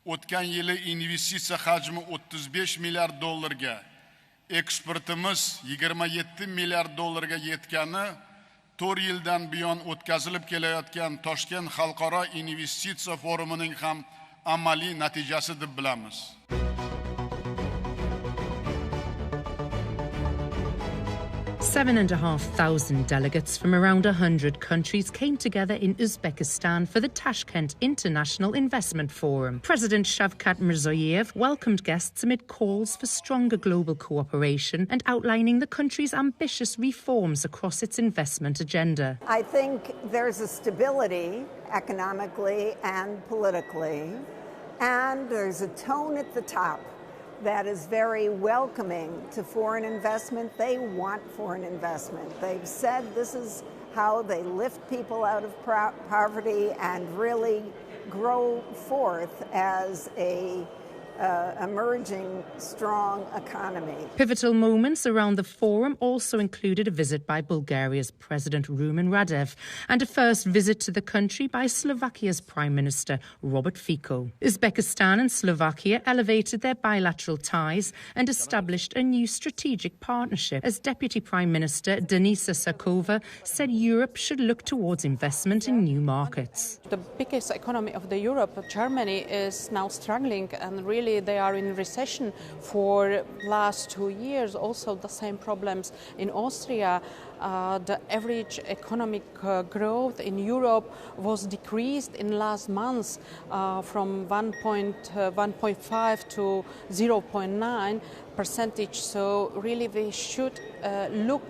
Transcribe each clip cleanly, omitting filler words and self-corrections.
o'tgan yili investitsiya hajmi 35 milliard dollarga, eksportimiz 27 milliard dollarga yetgani 4 yildan buyon o'tkazilib kelayotgan Toshkent xalqaro investitsiya forumining ham amaliy natijasi deb bilamiz. 7,500 delegates from around 100 countries came together in Uzbekistan for the Taskent International Investment Forum. President Shavkat Mirziyoyev welcomed guests amid calls for stronger global cooperation and outlining the country's ambitious reforms across its investment agenda. I think there's a stability economically and politically, and there's a tone at the top that is very welcoming to foreign investment. They want foreign investment. They've said this is how they lift people out of poverty and really grow forth as a emerging strong economy. Pivotal moments around the forum also included a visit by Bulgaria's President Rumen Radev and a first visit to the country by Slovakia's Prime Minister Robert Fico. Uzbekistan and Slovakia elevated their bilateral ties and established a new strategic partnership. As Deputy Prime Minister Denisa Sakova said, Europe should look towards investment in new markets. The biggest economy of the Europe, Germany, is now struggling, and really they are in recession for last 2 years. Also the same problems in Austria. The average economic growth in Europe was decreased in last months from 1.5 to 0.9%. So really we should look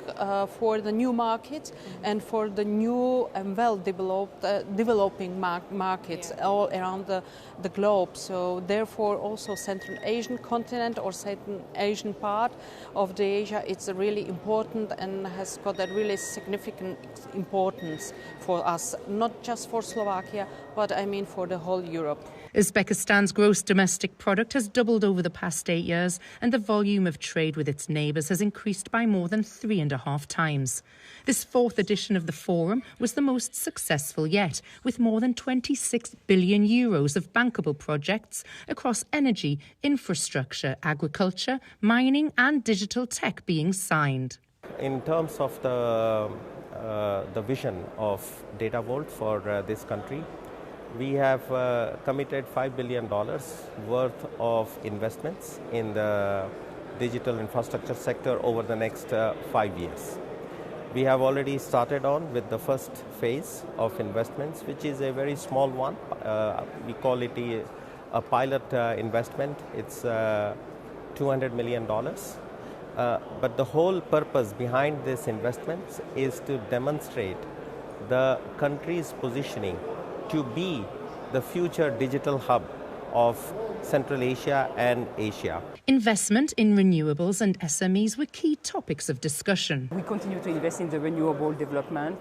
for the new markets and for the new and well-developed developing markets all around the globe. So therefore also Central Asian continent or Central Asian part of the Asia, it's really important and has got a really significant importance for us, not just for Slovakia, but I mean for the whole Europe. Uzbekistan's gross domestic product has doubled over the past 8 years, and the volume of trade with its neighbours has increased by more than 3.5 times. This fourth edition of the forum was the most successful yet, with more than 26 billion euros of bankable projects across energy, infrastructure, agriculture, mining and digital tech being signed. In terms of the vision of Data Vault for this country, we have committed $5 billion worth of investments in the digital infrastructure sector over the next 5 years. We have already started on with the first phase of investments, which is a very small one. We call it a pilot investment. It's $200 million. But the whole purpose behind this investment is to demonstrate the country's positioning to be the future digital hub of Central Asia and Asia. Investment in renewables and SMEs were key topics of discussion. We continue to invest in the renewable development.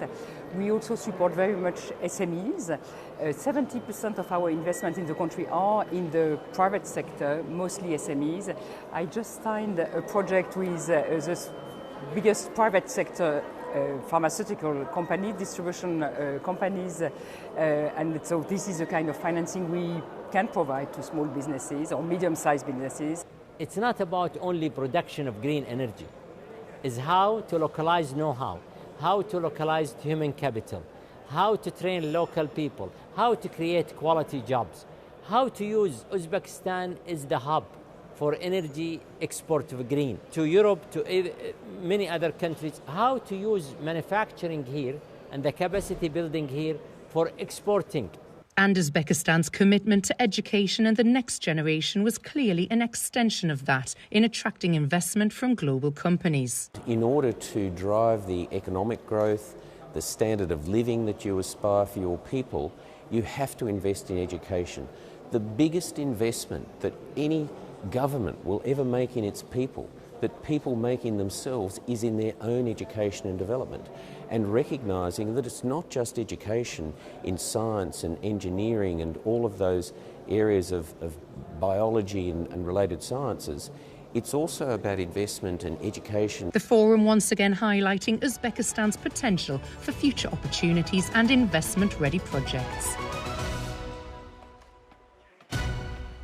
We also support very much SMEs. 70% of our investments in the country are in the private sector, mostly SMEs. I just signed a project with the biggest private sector pharmaceutical company, distribution companies, and so this is the kind of financing we can provide to small businesses or medium-sized businesses. It's not about only production of green energy. It's how to localize know-how, how to localize human capital, how to train local people, how to create quality jobs, how to use Uzbekistan as the hub for energy export of green to Europe, to many other countries, how to use manufacturing here and the capacity building here for exporting. And Uzbekistan's commitment to education and the next generation was clearly an extension of that in attracting investment from global companies. In order to drive the economic growth, the standard of living that you aspire for your people, you have to invest in education. The biggest investment that any government will ever make in its people, that people make in themselves, is in their own education and development. And recognising that it's not just education in science and engineering and all of those areas of biology and related sciences, it's also about investment and education. The forum once again highlighting Uzbekistan's potential for future opportunities and investment-ready projects.